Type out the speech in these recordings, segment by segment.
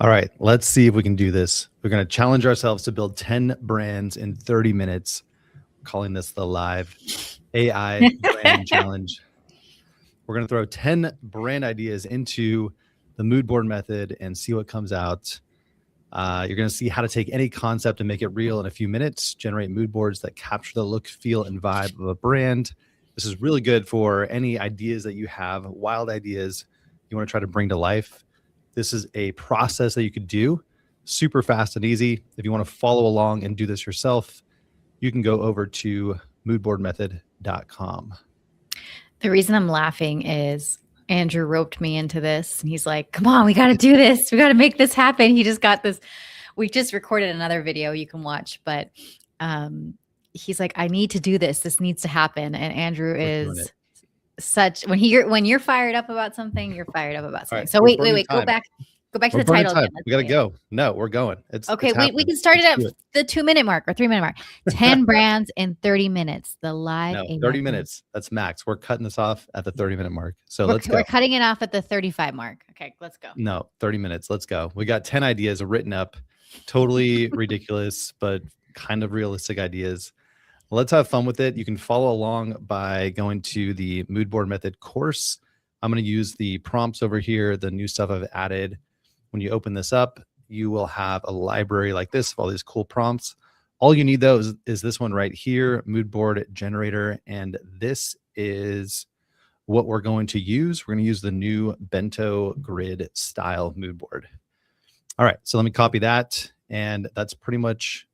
All right, let's see if we can do this. We're going to challenge ourselves to build 10 brands in 30 minutes, calling this the live AI branding challenge. We're going to throw 10 brand ideas into the mood board method and see what comes out. You're going to see how to take any concept and make it real in a few minutes, generate mood boards that capture the look, feel, and vibe of a brand. This is really good for any ideas that you have, wild ideas you want to try to bring to life. This is a process that you could do super fast and easy. If you want to follow along and do this yourself, you can go over to moodboardmethod.com. The reason I'm laughing is Andrew roped me into this and he's like, come on, we got to do this. We got to make this happen. He just got this. We just recorded another video you can watch, but he's like, I need to do this. This needs to happen. And Andrew is such, when you're fired up about something, you're fired up about something. Right, so wait, go back to the title again. We got to go. No, we're going. It's we can start it at the 2-minute mark or 3-minute mark. 10 brands in 30 minutes. The live. No, 30 minutes. That's max. We're cutting this off at the 30-minute mark. So let's go. We're cutting it off at the 35 mark. Okay, let's go. No, 30 minutes. Let's go. We got 10 ideas written up. Totally ridiculous, but kind of realistic ideas. Let's have fun with it. You can follow along by going to the Mood Board Method course. I'm going to use the prompts over here, the new stuff I've added. When you open this up, you will have a library like this of all these cool prompts. All you need, though, is this one right here, Mood Board Generator. And this is what we're going to use. We're going to use the new bento grid style mood board. All right, so let me copy that. And that's pretty much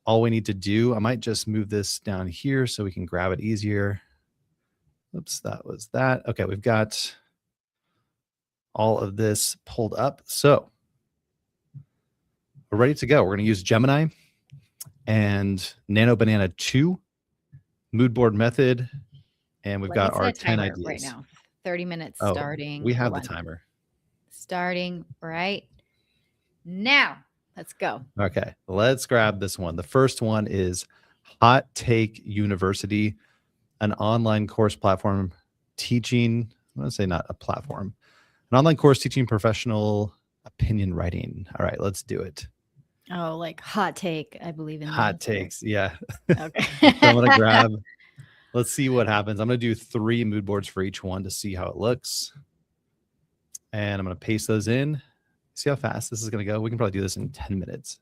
all we need to do. I might just move this down here so we can grab it easier. Oops, that was that. Okay, we've got all of this pulled up. So we're ready to go. We're going to use Gemini and Nano Banana 2, mood board method, and we've got our 10 ideas. Right now, 30 minutes starting. We have the timer. Starting right now. Let's go. Okay, let's grab this one. The first one is Hot Take University, an online course platform teaching, I want to say not a platform, an online course teaching professional opinion writing. All right, let's do it. Oh, like hot take. I believe in hot takes. Yeah. Okay. So I'm going to grab, let's see what happens. I'm going to do 3 mood boards for each one to see how it looks. And I'm going to paste those in. See how fast this is going to go? We can probably do this in 10 minutes.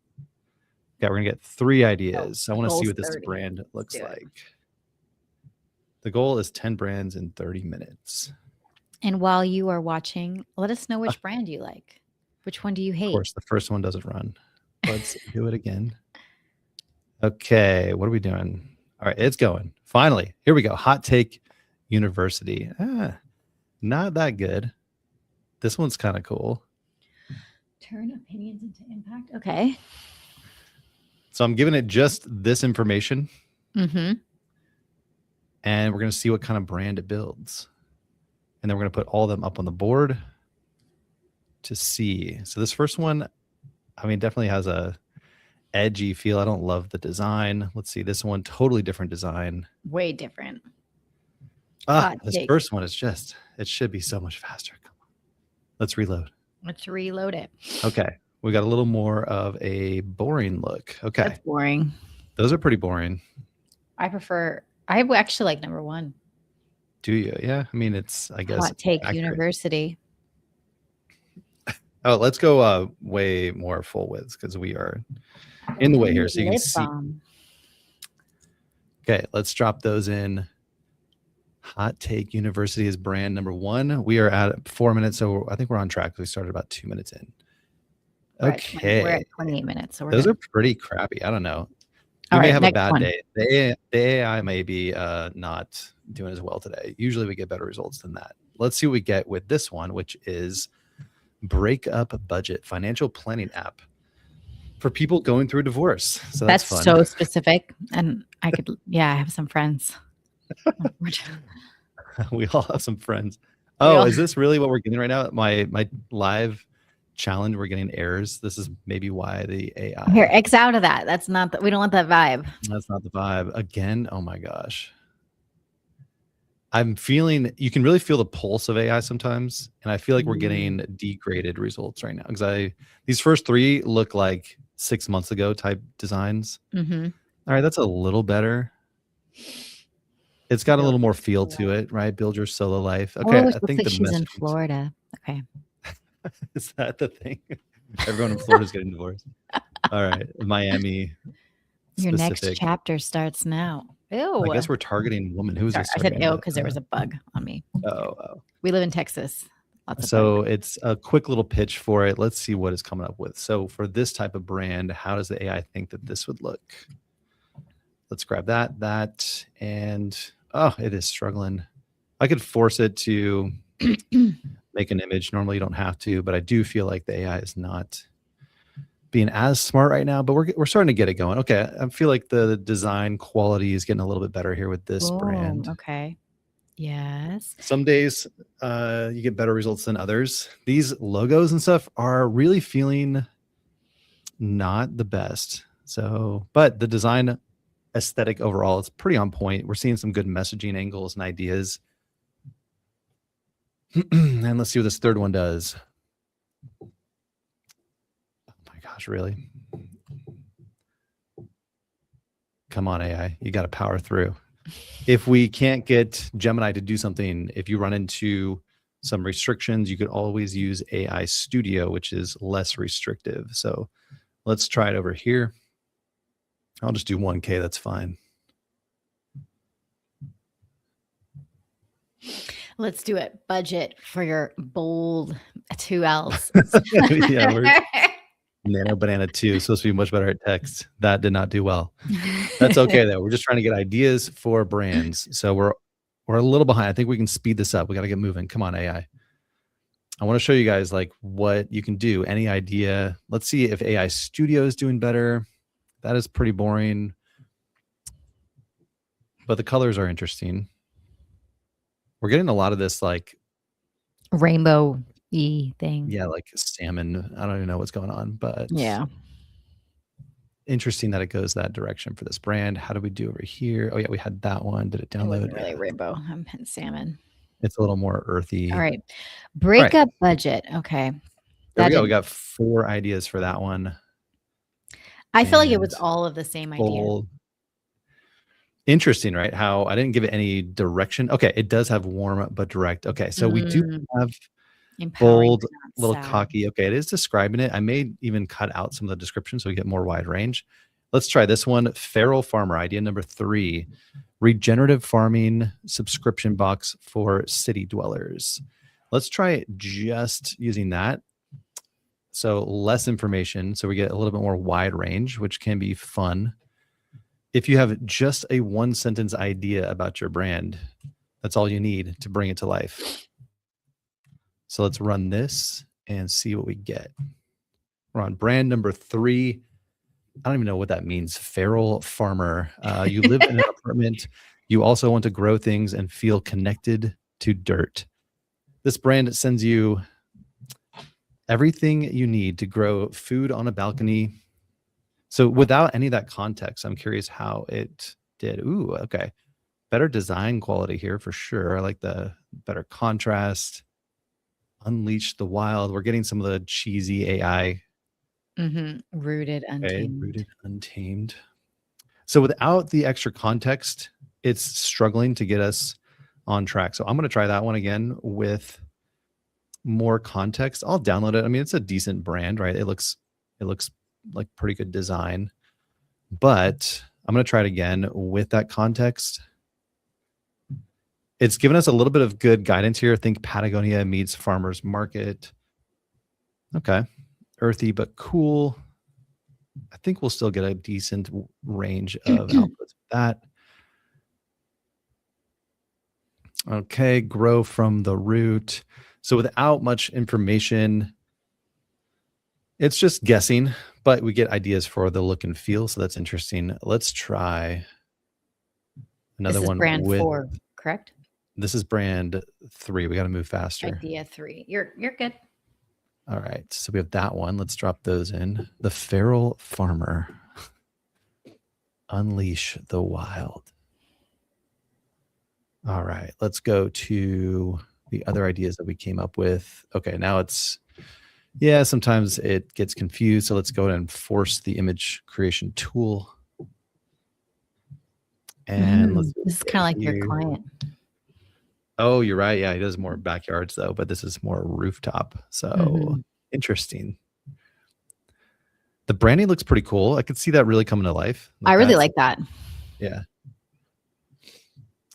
Okay, we're going to get 3 ideas. I want to see what this brand looks like. The goal is 10 brands in 30 minutes. And while you are watching, let us know which brand you like. Which one do you hate? Of course, the first one doesn't run. Let's do it again. Okay, what are we doing? All right, it's going. Finally, here we go. Hot Take University. Not that good. This one's kind of cool. Turn opinions into impact. Okay. So I'm giving it just this information. Mm-hmm. And we're going to see what kind of brand it builds. And then we're going to put all of them up on the board to see. So this first one, I mean, definitely has a edgy feel. I don't love the design. Let's see. This one, totally different design. Way different. This first one is just, it should be so much faster. Come on. Let's reload. Let's reload it. Okay. We got a little more of a boring look. Okay. That's boring. Those are pretty boring. I actually like number 1. Do you? Yeah. I mean, it's, I guess. Hot Take University. Oh, let's go way more full width because we are in the way here. So you can see. Okay. Let's drop those in. Hot Take University is brand number 1. We are at 4 minutes. So I think we're on track. We started about 2 minutes in. Okay. We're at 28 minutes. So those are pretty crappy. I don't know. We may have a bad day. The AI may be not doing as well today. Usually we get better results than that. Let's see what we get with this one, which is Breakup Budget, financial planning app for people going through a divorce. So that's fun. So specific. And I have some friends. We all have some friends. Oh, is this really what we're getting right now? My live challenge, we're getting errors. This is maybe why the AI. Here, X out of that. That's not we don't want that vibe. That's not the vibe. Again, oh my gosh. I'm feeling you can really feel the pulse of AI sometimes, and I feel like we're Mm. getting degraded results right now because I these first three look like 6 months ago type designs. Mm-hmm. All right, that's a little better. It's got a Build little your more feel solo to life. it, right? Build your solo life. Okay, Oh, I looks think like the she's in messaging Florida. Okay. is that the thing. Everyone in Florida is getting divorced. All right, Miami Your next specific. chapter starts now. I Ew. guess we're targeting women. Who's Sorry, this I said targeting? ew because there was a bug on me. Oh. We live in Texas. Lots of bugs. So it's a quick little pitch for it. Let's see what it's coming up with. So for this type of brand, how does the AI think that this would look? Let's grab that, and oh, it is struggling. I could force it to make an image. Normally you don't have to, but I do feel like the AI is not being as smart right now, but we're starting to get it going. Okay, I feel like the design quality is getting a little bit better here with this Boom. brand. Okay. Yes. Some days you get better results than others. These logos and stuff are really feeling not the best. So, but the design aesthetic overall, it's pretty on point. We're seeing some good messaging angles and ideas. And let's see what this third one does. Oh my gosh, really? Come on, AI. You got to power through. If we can't get Gemini to do something, if you run into some restrictions, you could always use AI Studio, which is less restrictive. So let's try it over here. I'll just do 1K. That's fine. Let's do it. Budget for your bold 2 L's. Yeah, we're Nano Banana 2, supposed to be much better at text. That did not do well. That's okay though. We're just trying to get ideas for brands. So we're a little behind. I think we can speed this up. We got to get moving. Come on, AI. I want to show you guys like what you can do. Any idea? Let's see if AI Studio is doing better. That is pretty boring. But the colors are interesting. We're getting a lot of this like Rainbow-y thing. yeah, like salmon. I don't even know what's going on, but Yeah. interesting that it goes that direction for this brand. How do we do over here? Oh yeah, we had that one. Did it It download? wasn't really rainbow. I'm in salmon. It's a little more earthy. All right. Breakup budget. Okay. There That we go. We didn't. got 4 ideas for that one. I feel like it was And all of the same idea. bold. Interesting, right? How I didn't give it any direction. Okay, it does have warm but direct. Okay, so we do have Empowering, bold, but not little sad. cocky. Okay, it is describing it. I may even cut out some of the description so we get more wide range. Let's try this one. Feral Farmer, idea number 3. Regenerative farming subscription box for city dwellers. Let's try just using that. So less information. So we get a little bit more wide range, which can be fun. If you have just a 1-sentence idea about your brand, that's all you need to bring it to life. So let's run this and see what we get. We're on brand number 3. I don't even know what that means. Feral Farmer. You live in an apartment. You also want to grow things and feel connected to dirt. This brand sends you everything you need to grow food on a balcony. So without any of that context, I'm curious how it did. Ooh, okay. Better design quality here for sure. I like the better contrast. Unleash the wild. We're getting some of the cheesy AI. Rooted, Okay, untamed. rooted, untamed. So without the extra context, it's struggling to get us on track. So I'm going to try that one again with more context. I'll download it. I mean, it's a decent brand, right? It looks like pretty good design, but I'm going to try it again with that context. It's given us a little bit of good guidance here. Think Patagonia meets farmers market. Okay. Earthy, but cool. I think we'll still get a decent range of outputs with that. Okay. Grow from the root. So without much information, it's just guessing, but we get ideas for the look and feel. So that's interesting. Let's try another This is one brand with 4, correct? this is brand 3. We got to move faster. Idea 3. You're good. All right. So we have that one. Let's drop those in. The Feral Farmer. Unleash the wild. All right, let's go to the other ideas that we came up with. Okay, now it's, yeah, sometimes it gets confused. So let's go ahead and force the image creation tool. And let's see what This is we kind of get like your here. client. Oh, you're right. Yeah, he does more backyards though, but this is more rooftop. So interesting. The branding looks pretty cool. I could see that really coming to life. I Like really that's, like that. yeah.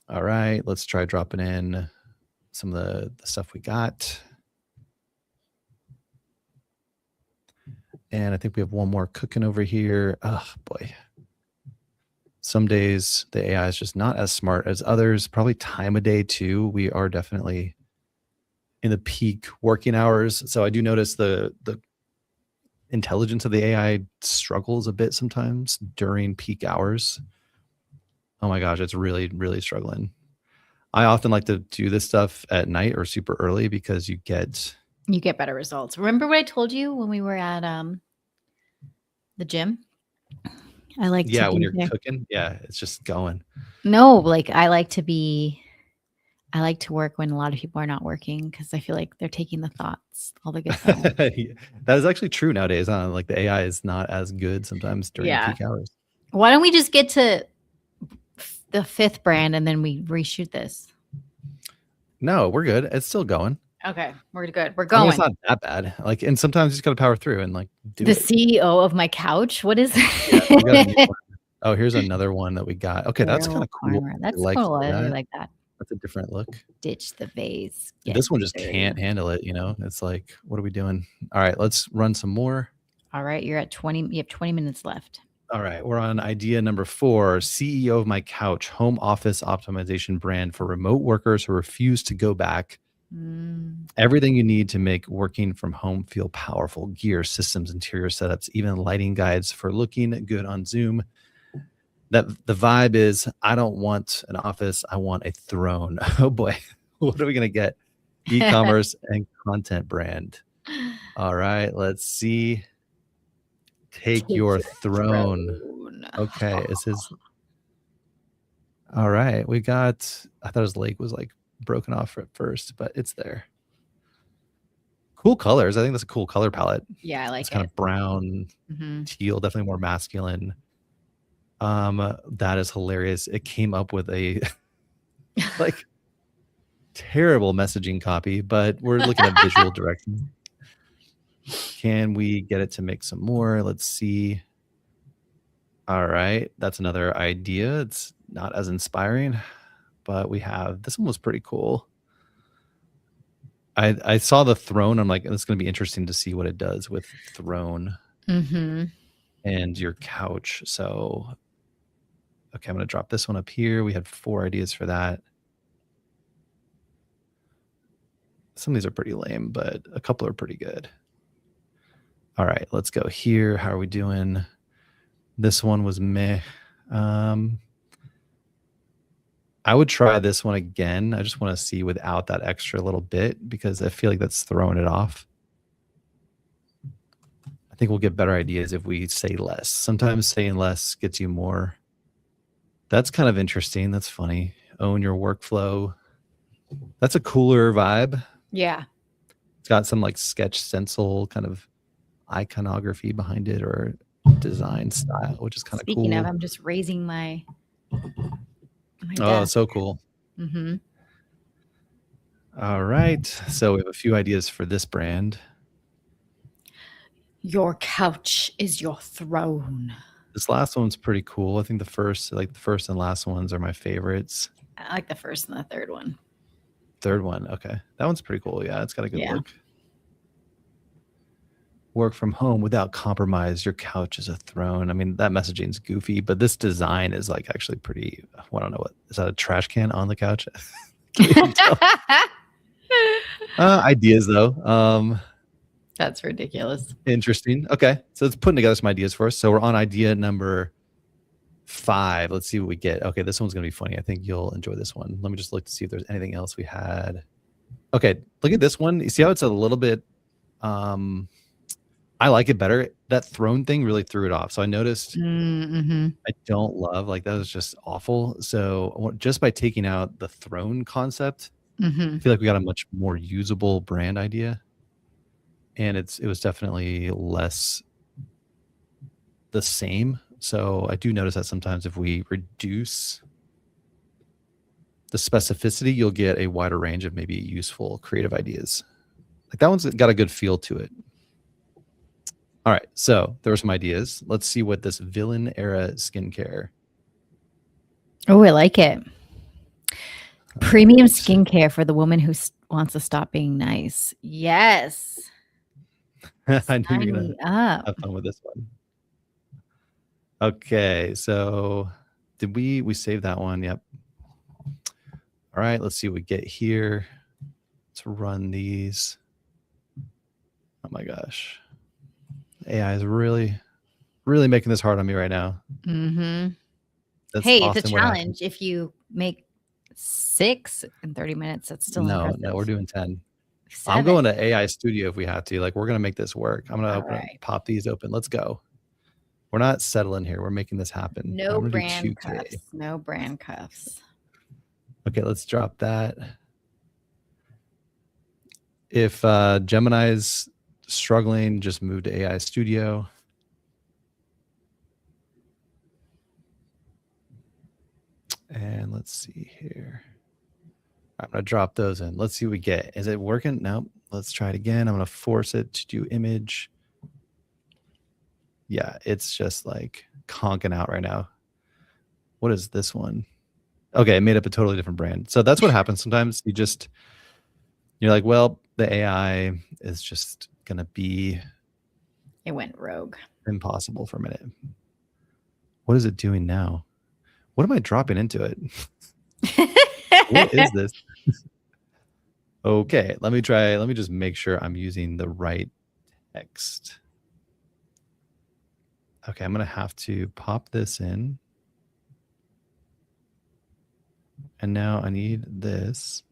All right, let's try dropping in some of the stuff we got. And I think we have one more cooking over here. Oh boy. Some days the AI is just not as smart as others. Probably time of day too. We are definitely in the peak working hours. So I do notice the intelligence of the AI struggles a bit sometimes during peak hours. Oh my gosh, it's really, really struggling. I often like to do this stuff at night or super early because you get better results. Remember what I told you when we were at the gym? I like to when be you're there. cooking, yeah, it's just going. No, like I like to work when a lot of people are not working because I feel like they're taking the thoughts, all the good thoughts. That is actually true nowadays, huh? Like the AI is not as good sometimes during Yeah. peak hours. Why don't we just get to the 5th brand and then we reshoot this? No, we're good. It's still going. Okay, we're good. We're I mean, it's going. not that bad. Like, and sometimes you just got to power through and like do The it. CEO of my couch. What is Yeah, we got a new it? one. Oh, here's another one that we got. Okay, that's kind Barrel of cool. farmer. I That's like cool. I really that. like that. That's a different look. Ditch the vase. Get This one just dirty. can't handle it, you know? It's like, what are we doing? All right, let's run some more. All right, you're at 20. You have 20 minutes left. All right, we're on idea number 4, CEO of my couch, home office optimization brand for remote workers who refuse to go back. Everything you need to make working from home feel powerful: gear, systems, interior setups, even lighting guides for looking good on Zoom. That the vibe is, I don't want an office, I want a throne. Oh boy, what are we gonna get? E-commerce and content brand. All right, let's see. Take your throne. Okay, this is all right. We got, I thought his leg was like broken off at first, but it's there. Cool colors. I think that's a cool color palette. Yeah, I like It's kind it. of brown, teal, definitely more masculine. That is hilarious. It came up with a like terrible messaging copy, but we're looking at visual direction. Can we get it to make some more? Let's see. All right, that's another idea. It's not as inspiring, but we have, this one was pretty cool. I saw the throne. I'm like, it's going to be interesting to see what it does with throne and your couch. So, okay, I'm going to drop this one up here. We had 4 ideas for that. Some of these are pretty lame, but a couple are pretty good. All right, let's go here. How are we doing? This one was meh. I would try this one again. I just want to see without that extra little bit because I feel like that's throwing it off. I think we'll get better ideas if we say less. Sometimes saying less gets you more. That's kind of interesting. That's funny. Own your workflow. That's a cooler vibe. Yeah. It's got some like sketch stencil kind of iconography behind it or design style, which is kind of cool. Speaking of, I'm just raising my Oh, desk. so cool. All right. So we have a few ideas for this brand. Your couch is your throne. This last one's pretty cool. I think the first and last ones are my favorites. I like the first and the third one. Third one, okay. That one's pretty cool. Yeah, it's got a good look. Work from home without compromise. Your couch is a throne. I mean, that messaging's goofy, but this design is like actually pretty, I don't know, what is that, a trash can on the couch? Ideas though. That's ridiculous. Interesting. Okay, so it's putting together some ideas for us. So we're on idea number 5. Let's see what we get. Okay, this one's gonna be funny. I think you'll enjoy this one. Let me just look to see if there's anything else we had. Okay, look at this one. You see how it's a little bit I like it better. That throne thing really threw it off. So I noticed Mm-hmm. I don't love, like, that was just awful. So just by taking out the throne concept, Mm-hmm. I feel like we got a much more usable brand idea. And it was definitely less the same. So I do notice that sometimes if we reduce the specificity, you'll get a wider range of maybe useful creative ideas. Like that one's got a good feel to it. All right, so there were some ideas. Let's see what this villain era skincare. Oh, I like it. Premium Right. skincare for the woman who wants to stop being nice. Yes. I knew you Sign were gonna me up. have fun with this one. Okay, so did we save that one? Yep. All right, let's see what we get here. Let's run these. Oh my gosh. AI is really making this hard on me right now. Mm-hmm. That's Hey, it's a often what happens. challenge. If you make 6 in 30 minutes, that's still No, impressive. we're doing 10. I'm 7. going to AI Studio if we have to. Like, we're gonna make this work. I'm gonna All open up, right. pop these open. Let's go. We're not settling here. We're making this happen. No I'm gonna do brand 2K. cuffs. No brand cuffs. Okay, let's drop that. If Gemini's struggling, just move to AI Studio. And let's see here. I'm gonna drop those in. Let's see what we get. Is it working? Nope. Let's try it again. I'm gonna force it to do image. Yeah, it's just like conking out right now. What is this one? Okay, it made up a totally different brand. So that's what happens sometimes. You're like, well, the AI is just gonna be It went rogue. impossible for a minute. What is it doing now? What am I dropping into it? What is this? Okay, let me try. Let me just make sure I'm using the right text. Okay, I'm gonna have to pop this in. And now I need this.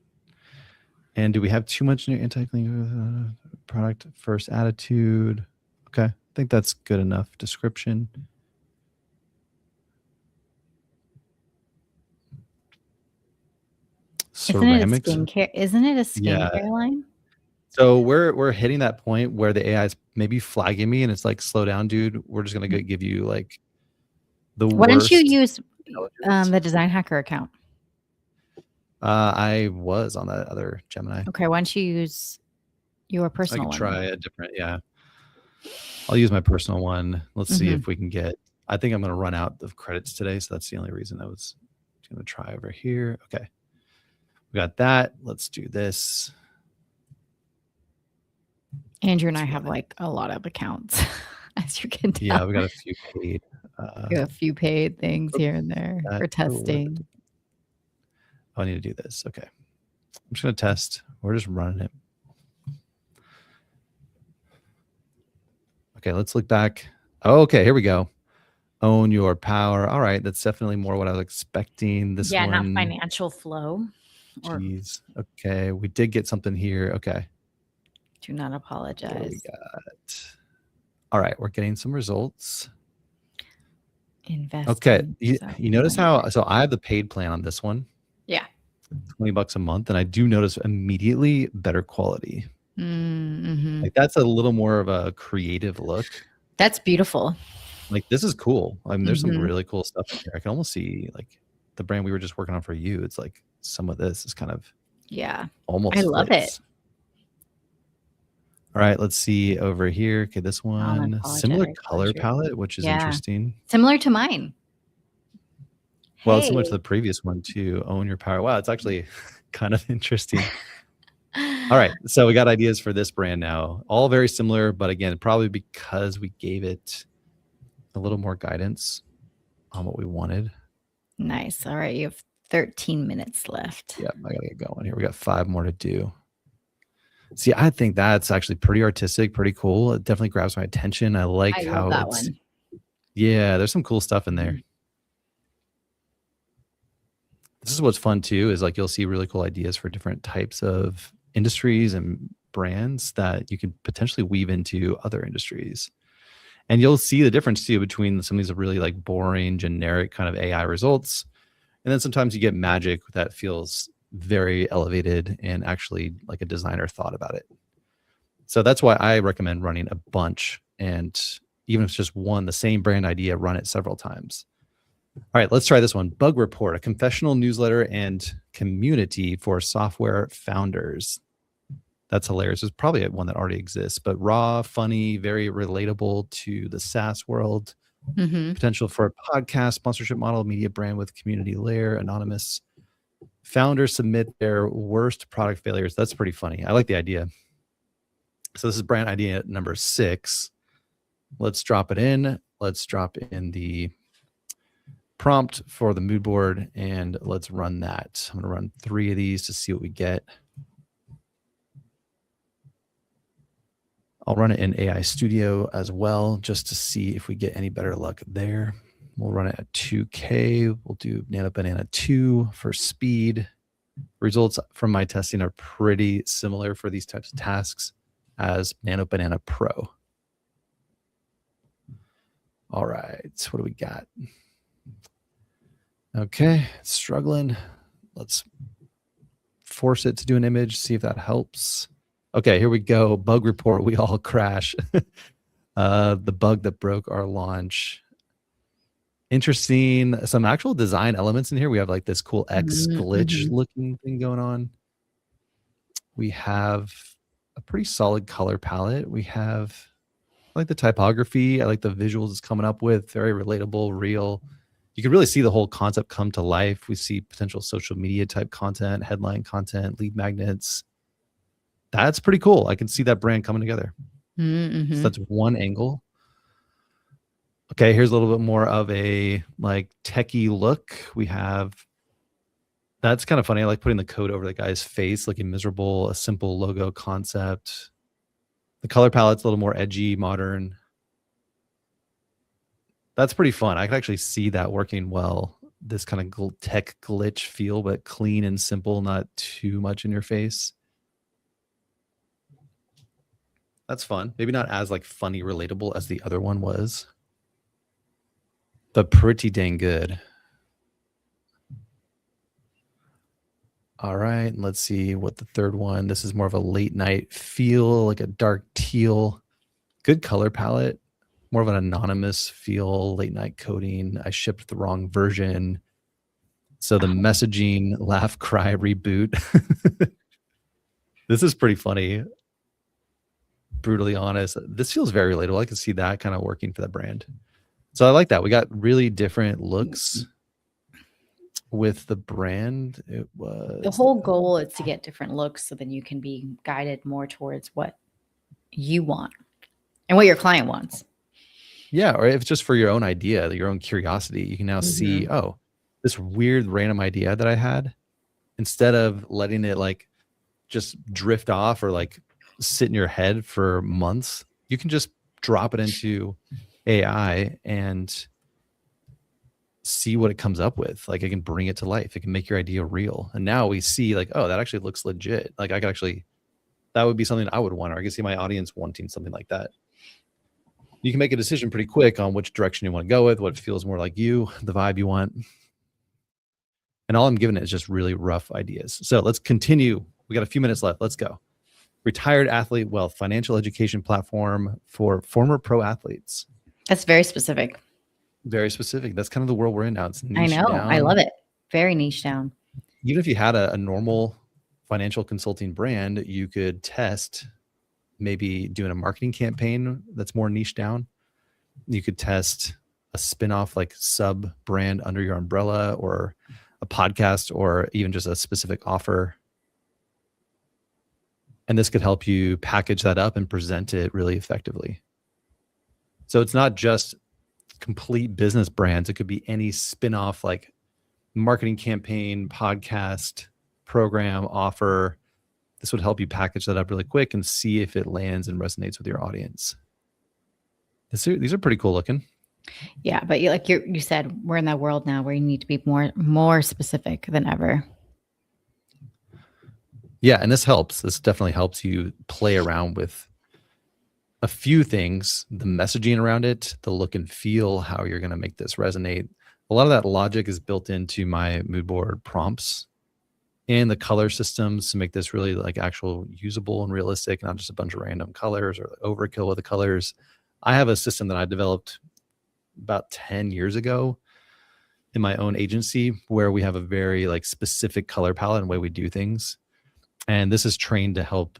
And do we have too much new anti-cling product first attitude? Okay, I think that's good enough description. Ceramics. Isn't it a skincare Yeah. line? So we're hitting that point where the AI is maybe flagging me, and it's like, slow down, dude. We're just gonna give you like the Why don't you worst use intelligence. the Design Hacker account? I was on that other Gemini. Okay, why don't you use your I personal could one? try a different. Yeah, I'll use my personal one. Let's see if we can get. I think I'm gonna run out of credits today, so that's the only reason I was gonna try over here. Okay, we got that. Let's do this. Andrew and I have like a lot of accounts, as you can tell. Yeah, we got a few paid. We have a few paid things here and there for testing. Oh, I need to do this. Okay, I'm just gonna test. We're just running it. Okay, let's look back. Oh, okay, here we go. Own your power. All right, that's definitely more what I was expecting. This one. Not financial flow. Jeez. Okay, we did get something here. Okay. Do not apologize. What do we got? All right, we're getting some results. Invest. Okay, you notice how? So I have the paid plan on this one. Yeah. $20 a month, and I do notice immediately better quality. Mm-hmm. Like that's a little more of a creative look. That's beautiful. Like this is cool. I mean, there's some really cool stuff in here. I can almost see like the brand we were just working on for you. It's like some of this is kind of almost. I love it. All right, let's see over here. Okay, this one, similar color palette, which is interesting. Similar to mine. Well, it's similar to the previous one too. Own your power. Wow, it's actually kind of interesting. All right, so we got ideas for this brand now. All very similar, but again, probably because we gave it a little more guidance on what we wanted. Nice. All right, you have 13 minutes left. Yep, I gotta get going here. We got 5 more to do. See, I think that's actually pretty artistic, pretty cool. It definitely grabs my attention. I like how that it's. one. Yeah, there's some cool stuff in there. This is what's fun too, is like you'll see really cool ideas for different types of industries and brands that you can potentially weave into other industries. And you'll see the difference too between some of these really like boring, generic kind of AI results. And then sometimes you get magic that feels very elevated and actually like a designer thought about it. So that's why I recommend running a bunch. And even if it's just one, the same brand idea, run it several times. All right, let's try this one. Bug Report, a confessional newsletter and community for software founders. That's hilarious. It's probably one that already exists, but raw, funny, very relatable to the SaaS world. Potential for a podcast, sponsorship model, media brand with community layer, anonymous. Founders submit their worst product failures. That's pretty funny. I like the idea. So this is brand idea number 6. Let's drop it in. Let's drop in the prompt for the mood board and let's run that. I'm going to run 3 of these to see what we get. I'll run it in AI Studio as well, just to see if we get any better luck there. We'll run it at 2K. We'll do Nano Banana 2 for speed. Results from my testing are pretty similar for these types of tasks as Nano Banana Pro. All right, what do we got? Okay, it's struggling. Let's force it to do an image, see if that helps. Okay, here we go. Bug report. We all crash. The bug that broke our launch. Interesting. Some actual design elements in here. We have like this cool X glitch looking thing going on. We have a pretty solid color palette. We have like the typography. I like the visuals it's coming up with. Very relatable, real. You can really see the whole concept come to life. We see potential social media type content, headline content, lead magnets. That's pretty cool. I can see that brand coming together. So that's one angle. Okay, here's a little bit more of a like techie look. We have, that's kind of funny. I like putting the code over the guy's face, looking miserable, a simple logo concept. The color palette's a little more edgy, modern. That's pretty fun. I can actually see that working well. This kind of tech glitch feel, but clean and simple, not too much in your face. That's fun. Maybe not as like funny, relatable as the other one was, but pretty dang good. All right, let's see what the third one. This is more of a late night feel, like a dark teal. Good color palette. More of an anonymous feel, late night coding. I shipped the wrong version. So the messaging, laugh, cry, reboot. This is pretty funny. Brutally honest. This feels very relatable. I can see that kind of working for that brand. So I like that. We got really different looks with the brand. It was the whole goal is to get different looks so then you can be guided more towards what you want and what your client wants. Yeah, or if it's just for your own idea, your own curiosity, you can now see, oh, this weird random idea that I had, instead of letting it like just drift off or like sit in your head for months, you can just drop it into AI and see what it comes up with. Like it can bring it to life. It can make your idea real. And now we see like, oh, that actually looks legit. Like I could actually, that would be something I would want, or I can see my audience wanting something like that. You can make a decision pretty quick on which direction you want to go with, what feels more like you, the vibe you want. And all I'm giving it is just really rough ideas. So let's continue. We got a few minutes left. Let's go. Retired Athlete Wealth, financial education platform for former pro athletes. That's very specific. Very specific. That's kind of the world we're in now. It's niche I know. down. I love it. Very niche down. Even if you had a normal financial consulting brand, you could test maybe doing a marketing campaign that's more niche down. You could test a spin-off like sub brand under your umbrella, or a podcast, or even just a specific offer. And this could help you package that up and present it really effectively. So it's not just complete business brands. It could be any spin-off like marketing campaign, podcast, program, offer. This would help you package that up really quick and see if it lands and resonates with your audience. These are pretty cool looking. Yeah, but you said, we're in that world now where you need to be more specific than ever. Yeah, and this helps. This definitely helps you play around with a few things, the messaging around it, the look and feel, how you're going to make this resonate. A lot of that logic is built into my mood board prompts and the color systems to make this really like actual usable and realistic, not just a bunch of random colors or overkill with the colors. I have a system that I developed about 10 years ago in my own agency where we have a very like specific color palette and way we do things. And this is trained to help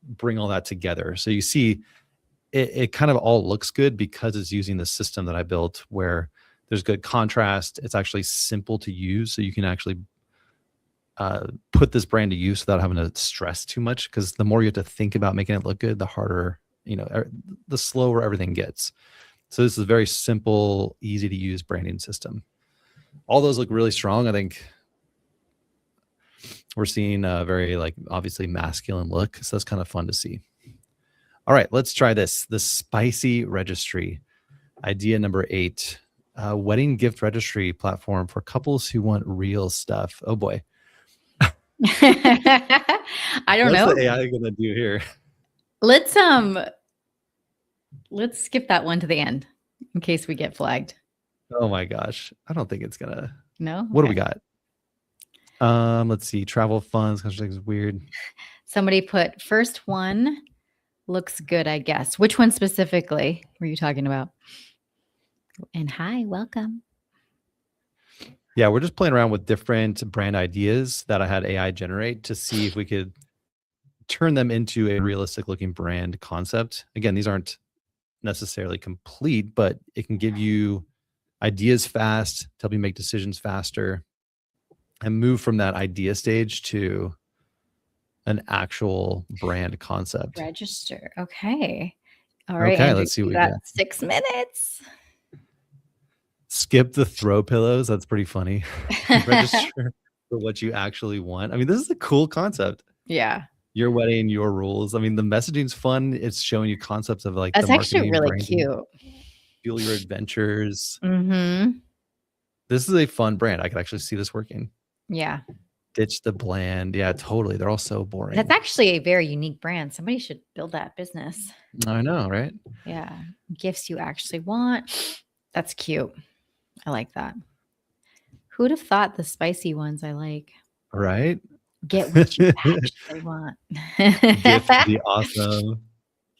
bring all that together. So you see it kind of all looks good because it's using the system that I built where there's good contrast. It's actually simple to use. So you can actually put this brand to use without having to stress too much. Because the more you have to think about making it look good, the harder, the slower everything gets. So this is a very simple, easy to use branding system. All those look really strong. I think we're seeing a very like obviously masculine look. So that's kind of fun to see. All right, let's try this. The spicy registry. Idea number 8. Wedding gift registry platform for couples who want real stuff. Oh boy. I don't What's know. the AI gonna do here? Let's skip that one to the end in case we get flagged. Oh my gosh. I don't think it's gonna. No? What do we Okay. got? Let's see. Travel funds. Is weird. Somebody put first one looks good, I guess. Which one specifically were you talking about? And hi, welcome. Yeah, we're just playing around with different brand ideas that I had AI generate to see if we could turn them into a realistic looking brand concept. Again, these aren't necessarily complete, but it can give you ideas fast, to help you make decisions faster, and move from that idea stage to an actual brand concept. Register. Okay. All right, Okay, Andrew, let's see you what we got got. 6 minutes. Skip the throw pillows. That's pretty funny. Register for what you actually want. I mean, this is a cool concept. Yeah. Your wedding, your rules. I mean, the messaging's fun. It's showing you concepts of like That's the actually marketing, really branding, cute. fuel your adventures. Mm-hmm. This is a fun brand. I could actually see this working. Yeah. Ditch the bland. Yeah, totally. They're all so boring. That's actually a very unique brand. Somebody should build that business. I know, right? Yeah. Gifts you actually want. That's cute. I like that. Who'd have thought the spicy ones I like? Right? Get what you actually want. Gift would be awesome.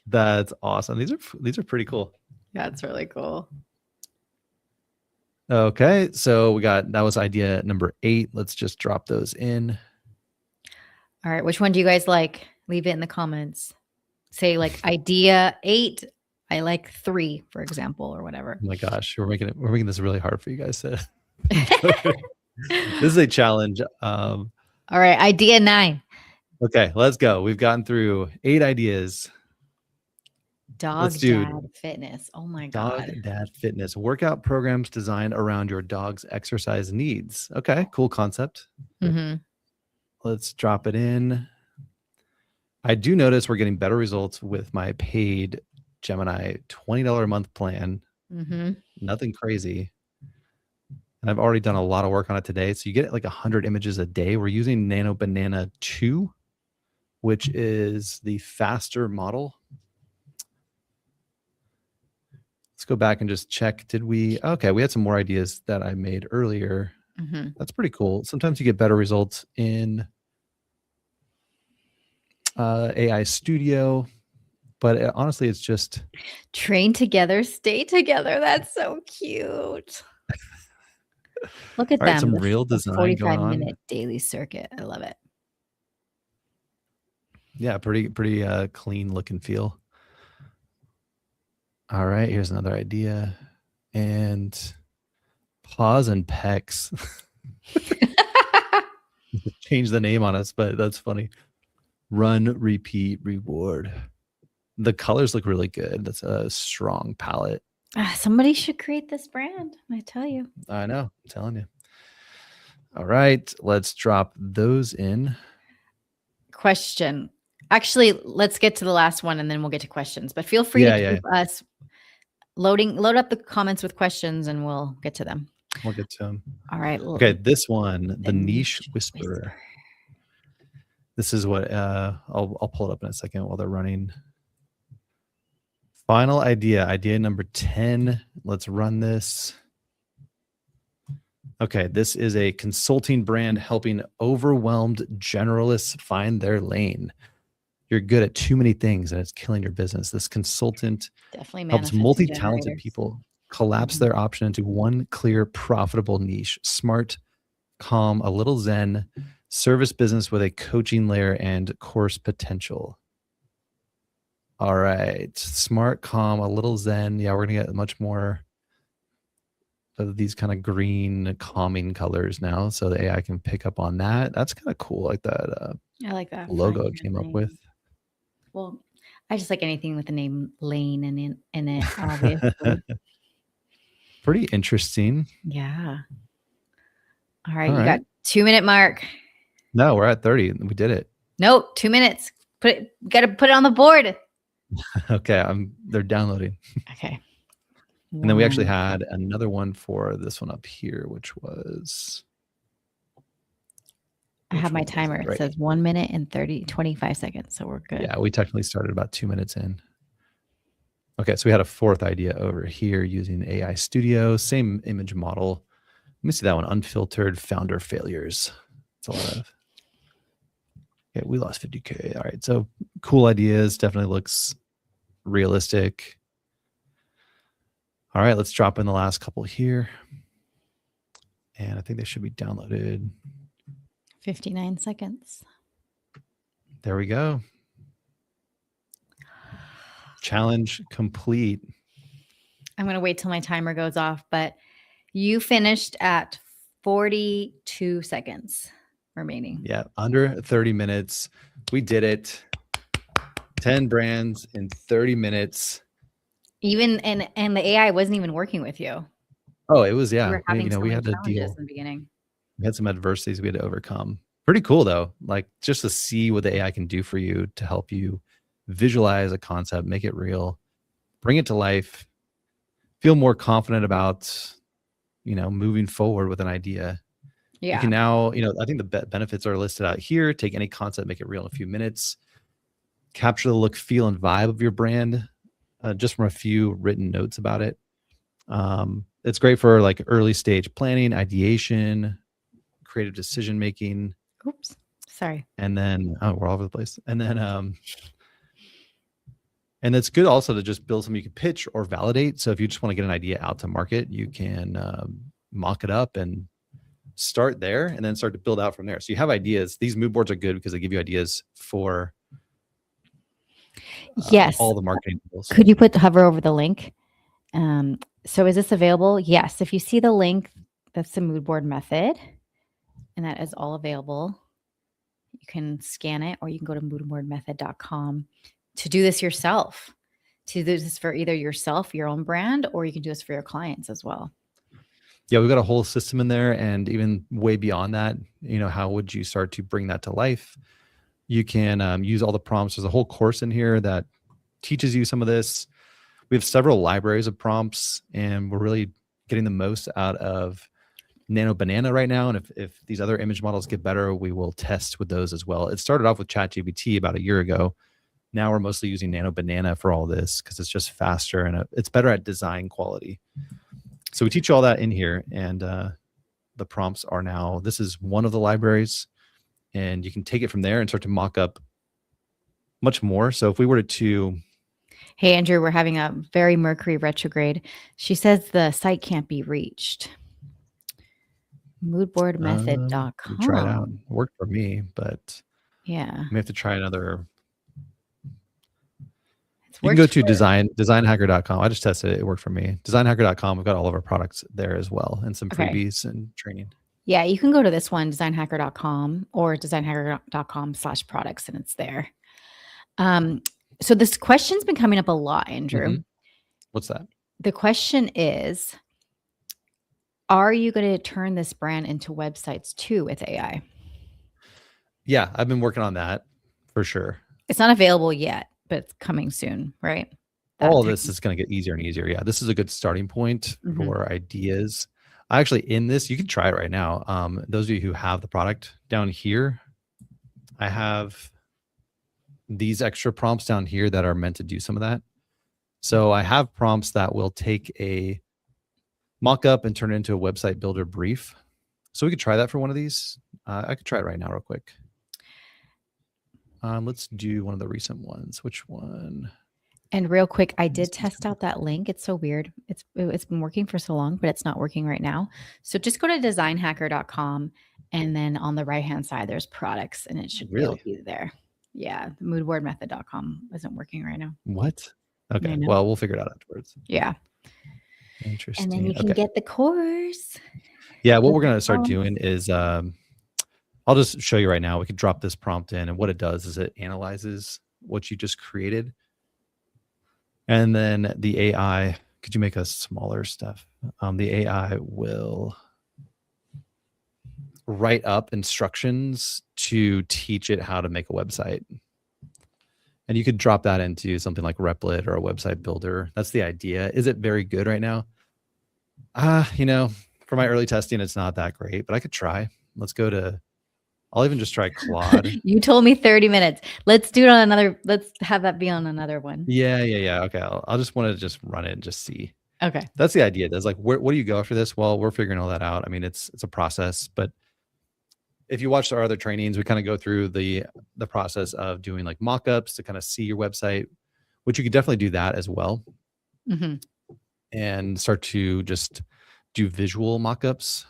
That's awesome. These are pretty cool. That's really cool. Okay, so that was idea number 8. Let's just drop those in. All right, which one do you guys like? Leave it in the comments. Say like idea 8. I like 3, for example, or whatever. Oh my gosh, we're making this really hard for you guys to. This is a challenge. All right, idea 9. Okay, let's go. We've gotten through 8 ideas. Dog dad fitness. Oh my God. Dog dad fitness. Workout programs designed around your dog's exercise needs. Okay, cool concept. Mm-hmm. Let's drop it in. I do notice we're getting better results with my paid Gemini $20 a month plan. Mm-hmm. Nothing crazy. And I've already done a lot of work on it today. So you get like 100 images a day. We're using Nano Banana 2, which is the faster model. Let's go back and just check. Okay, we had some more ideas that I made earlier. Mm-hmm. That's pretty cool. Sometimes you get better results in AI Studio, but honestly, it's just train together, stay together. That's so cute. Look at all right, them. some real design going on. 45-minute daily circuit. I love it. Yeah, pretty clean look and feel. All right, here's another idea. And paws and pecs. Change the name on us, but that's funny. Run, repeat, reward. The colors look really good. That's a strong palette. Somebody should create this brand. I tell you. I know. I'm telling you. All right, let's drop those in. Question. Actually, let's get to the last one and then we'll get to questions. But feel free to keep us load up the comments with questions and we'll get to them. We'll get to them. All right. Okay, this one, the niche whisperer. This is what I'll pull it up in a second while they're running. Final idea number 10. Let's run this. Okay, this is a consulting brand helping overwhelmed generalists find their lane. You're good at too many things and it's killing your business. This consultant Definitely helps manifesting multi-talented generators. people collapse their option into one clear, profitable niche. Smart, calm, a little zen, service business with a coaching layer and course potential. All right. Smart, calm, a little zen. Yeah, we're going to get much more of these kind of green, calming colors now. So the AI can pick up on that. That's kind of cool. Like that I like that logo finding it your came up lane. with. Well, I just like anything with the name Lane in it, obviously. Pretty interesting. Yeah. All right. All You got right. 2-minute mark. No, we're at 30. We did it. Nope. 2 minutes. Got to put it on the board. Okay. They're downloading. Okay. And then we actually had another one for this one up here, which was. I have my timer. It says 1 minute and 25 seconds. So we're good. Yeah, we technically started about 2 minutes in. Okay, so we had a fourth idea over here using AI Studio, same image model. Let me see that one, unfiltered founder failures. That's a lot of. Okay, we lost 50K. All right, so cool ideas, definitely looks realistic. All right, let's drop in the last couple here. And I think they should be downloaded. 59 seconds. There we go. Challenge complete. I'm going to wait till my timer goes off, but you finished at 42 seconds remaining. Yeah, under 30 minutes. We did it. 10 brands in 30 minutes. Even and the AI wasn't even working with you. Oh, it was, yeah. We were having we had to challenges deal. in the beginning. We had some adversities we had to overcome. Pretty cool though. Like just to see what the AI can do for you to help you visualize a concept, make it real, bring it to life, feel more confident about, moving forward with an idea. Yeah. You can now, I think the benefits are listed out here. Take any concept, make it real in a few minutes, capture the look, feel, and vibe of your brand, just from a few written notes about it. It's great for like early stage planning, ideation, creative decision making. Oops, sorry. And then we're all over the place. And then and it's good also to just build something you can pitch or validate. So if you just want to get an idea out to market, you can mock it up and start there and then start to build out from there. So you have ideas. These mood boards are good because they give you ideas for yes, all the marketing tools. Could you hover over the link? So is this available? Yes. If you see the link, that's the mood board method. And that is all available. You can scan it or you can go to moodboardmethod.com to do this yourself. To do this for either yourself, your own brand, or you can do this for your clients as well. Yeah, we've got a whole system in there. And even way beyond that, how would you start to bring that to life? You can use all the prompts. There's a whole course in here that teaches you some of this. We have several libraries of prompts, and we're really getting the most out of Nano Banana right now. And if these other image models get better, we will test with those as well. It started off with ChatGPT about a year ago. Now we're mostly using Nano Banana for all this because it's just faster and it's better at design quality. So we teach you all that in here, and the prompts are now, this is one of the libraries, and you can take it from there and start to mock up much more. So if we were to Hey, Andrew, we're having a very Mercury retrograde. She says the site can't be reached. Moodboardmethod.com. Try it out. It worked for me, but yeah, we have to try another. It's You can go to designhacker.com. I just tested it. It worked for me. Designhacker.com. We've got all of our products there as well and some freebies and training. Yeah, you can go to this one, designhacker.com or designhacker.com/products, and it's there. So this question's been coming up a lot, Andrew. Mm-hmm. What's that? The question is, are you going to turn this brand into websites too with AI? Yeah, I've been working on that for sure. It's not available yet, but it's coming soon, right? All of this is going to get easier and easier. Yeah, this is a good starting point for ideas. Actually, in this, you can try it right now. Those of you who have the product down here, I have these extra prompts down here that are meant to do some of that. So I have prompts that will take a mock-up and turn it into a website builder brief. So we could try that for one of these. I could try it right now real quick. Let's do one of the recent ones. Which one? And real quick, I did test out that link. It's so weird. It's been working for so long, but it's not working right now. So just go to designhacker.com, and then on the right-hand side, there's products, and it should Really? be there. Yeah, the moodboardmethod.com isn't working right now. What? I Okay. know. Well, we'll figure it out afterwards. Yeah. Interesting. And then you can Okay. get the course. Yeah, what we're going to start doing is I'll just show you right now. We could drop this prompt in, and what it does is it analyzes what you just created. And then the AI, could you make a smaller stuff? The AI will write up instructions to teach it how to make a website. And you could drop that into something like Replit or a website builder. That's the idea. Is it very good right now? For my early testing, it's not that great, but I could try. I'll even just try Claude. You told me 30 minutes. Let's do it on another. Let's have that be on another one. Yeah. Okay. I'll just want to just run it and just see. Okay. That's the idea. That's like, what do you go after this? Well, we're figuring all that out. I mean, it's a process, but if you watch our other trainings, we kind of go through the process of doing like mock-ups to kind of see your website, which you could definitely do that as well. Mm-hmm. And start to just do visual mock-ups.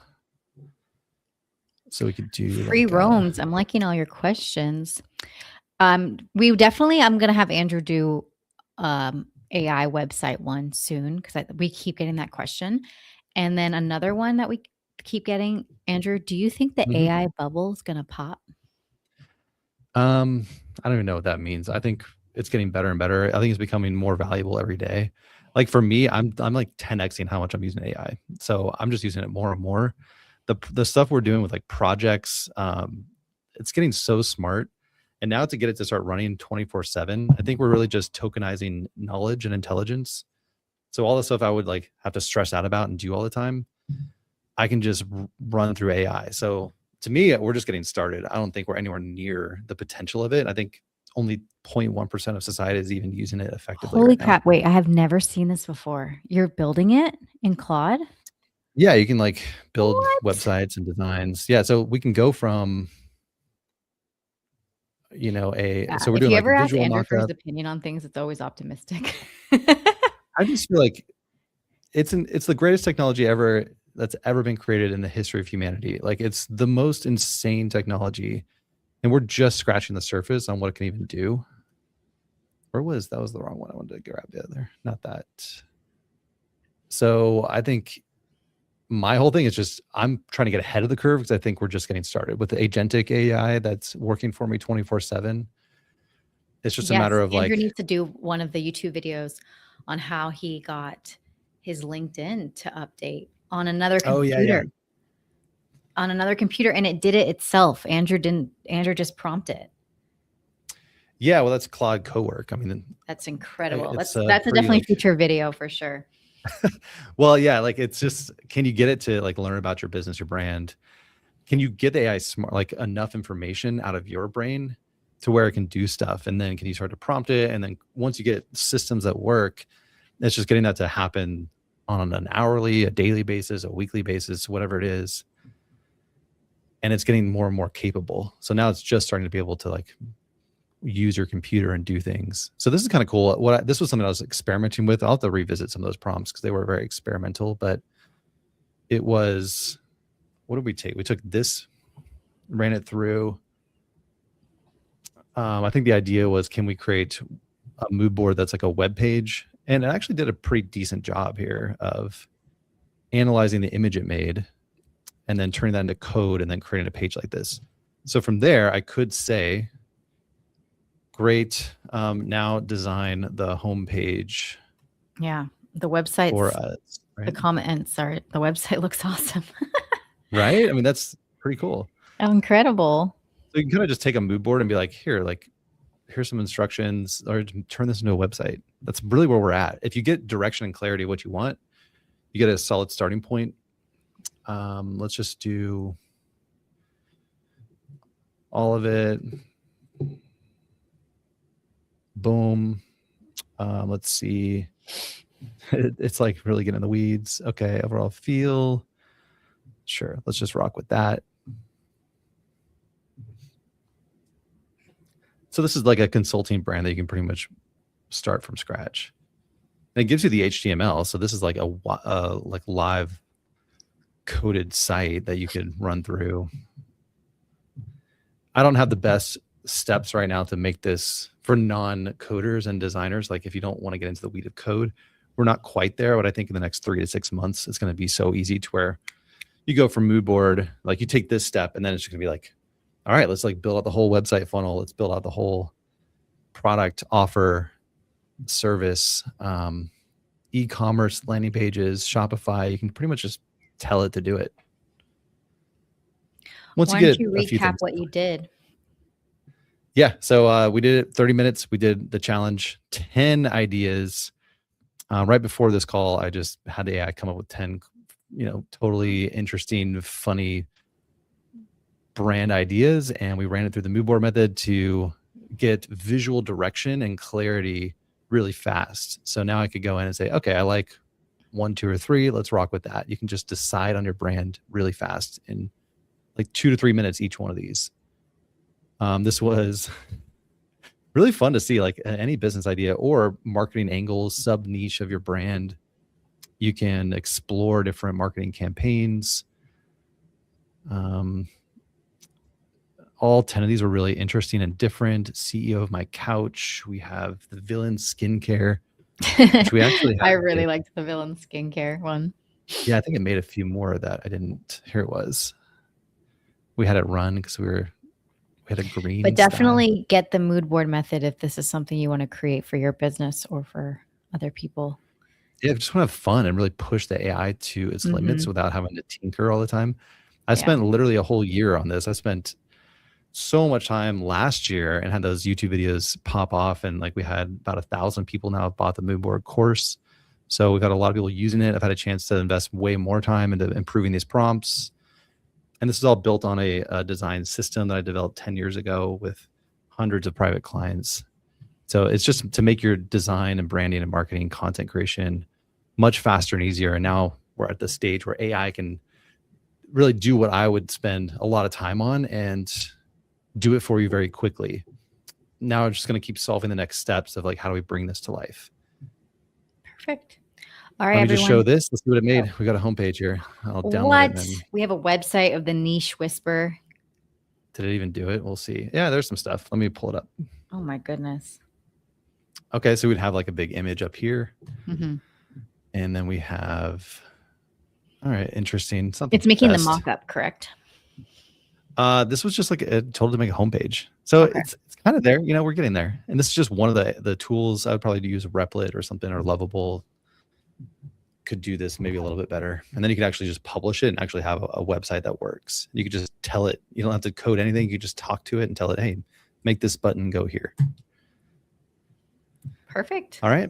So we could do free roams. I'm liking all your questions. I'm gonna have Andrew do AI website one soon, because we keep getting that question. And then another one that we keep getting, Andrew, do you think the AI bubble is gonna pop? I don't even know what that means. I think it's getting better and better. I think it's becoming more valuable every day. Like for me, I'm like 10xing how much I'm using AI. So I'm just using it more and more. The stuff we're doing with like projects, it's getting so smart. And now to get it to start running 24/7, I think we're really just tokenizing knowledge and intelligence. So all the stuff I would like have to stress out about and do all the time, I can just run through AI. So to me, we're just getting started. I don't think we're anywhere near the potential of it. I think only 0.1% of society is even using it effectively. Holy crap. Wait, I have never seen this before. You're building it in Claude? Yeah, you can like build websites and designs. Yeah, so we can go from, so we're doing like a visual Andrew for his mock-up. opinion on things, it's always optimistic. I just feel like it's the greatest technology that's ever been created in the history of humanity. Like it's the most insane technology, and we're just scratching the surface on what it can even do. That was the wrong one. I wanted to grab the other, not that. So I think my whole thing is just I'm trying to get ahead of the curve, because I think we're just getting started with the agentic AI that's working for me 24/7. It's just a matter of Andrew needs to do one of the YouTube videos on how he got his LinkedIn to update on another computer. Oh yeah. On another computer, and it did it itself. Andrew just prompted it. Yeah, well, that's Claude Cowork. I mean, that's incredible. That's a definitely future video for sure. Well, yeah, like it's just, can you get it to like learn about your business, your brand? Can you get the AI smart, like enough information out of your brain to where it can do stuff? And then can you start to prompt it? And then once you get systems that work, it's just getting that to happen on an hourly, a daily basis, a weekly basis, whatever it is. And it's getting more and more capable. So now it's just starting to be able to like use your computer and do things. So this is kind of cool. This was something I was experimenting with. I'll have to revisit some of those prompts because they were very experimental, but it was, what did we take? We took this, ran it through. I think the idea was, can we create a mood board that's like a web page? And it actually did a pretty decent job here of analyzing the image it made and then turning that into code and then creating a page like this. So from there, I could say, great, now design the homepage. Yeah, the website for us, right? The comments are, the website looks awesome. Right? I mean, that's pretty cool. Oh, incredible. So you can kind of just take a mood board and be like, here's some instructions, or turn this into a website. That's really where we're at. If you get direction and clarity of what you want, you get a solid starting point. Let's just do all of it. Boom. Let's see. It's like really getting in the weeds. Okay, overall feel. Sure, let's just rock with that. So this is like a consulting brand that you can pretty much start from scratch. And it gives you the HTML. So this is like a like live coded site that you could run through. I don't have the best steps right now to make this for non-coders and designers. Like if you don't want to get into the weed of code, we're not quite there. But I think in the next 3 to 6 months, it's going to be so easy to where you go from mood board, like you take this step and then it's just going to be like, all right, let's like build out the whole website funnel. Let's build out the whole product offer, service, e-commerce landing pages, Shopify. You can pretty much just tell it to do it. Once Why you don't get you a few recap things. what you did? Yeah. So we did it 30 minutes. We did the challenge, 10 ideas. Right before this call, I just had the AI come up with 10, totally interesting, funny brand ideas. And we ran it through the mood board method to get visual direction and clarity really fast. So now I could go in and say, okay, I like 1, 2, or 3. Let's rock with that. You can just decide on your brand really fast in like 2 to 3 minutes, each one of these. This was really fun to see, like any business idea or marketing angles, sub niche of your brand. You can explore different marketing campaigns. All 10 of these were really interesting and different. CEO of my couch. We have the villain skincare, which we actually I had. really liked the villain skincare one. Yeah, I think it made a few more of that. I didn't. Here it was. We had it run because we had a green. But definitely get the mood board method if this is something you want to create for your business or for other people. Yeah, just want to have fun and really push the AI to its limits without having to tinker all the time. I spent literally a whole year on this. I spent so much time last year and had those YouTube videos pop off, and like we had about 1,000 people now have bought the mood board course. So we've got a lot of people using it. I've had a chance to invest way more time into improving these prompts. And this is all built on a design system that I developed 10 years ago with hundreds of private clients. So it's just to make your design and branding and marketing, content creation much faster and easier. And now we're at the stage where AI can really do what I would spend a lot of time on and do it for you very quickly. Now I'm just going to keep solving the next steps of like, how do we bring this to life? Perfect. All right, Let me everyone. just show this. Let's see what it made. We got a homepage here. I'll download it. And then, we have a website of the Niche Whisper. did it even do it? We'll see. Yeah, there's some stuff. Let me pull it up. Oh my goodness. Okay, so we'd have like a big image up here. And then we have, all right, interesting. Something it's making the mock-up, correct? This was just like told to make a homepage. So it's kind of there, we're getting there. And this is just one of the tools. I would probably use Replit or something, or Lovable could do this maybe a little bit better. And then you could actually just publish it and actually have a website that works. You could just tell it, you don't have to code anything. You could just talk to it and tell it, hey, make this button go here. Perfect. All right.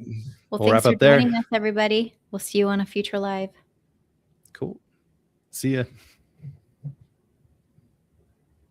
Well, thanks for joining us, everybody. We'll see you on a future live. Cool. See ya.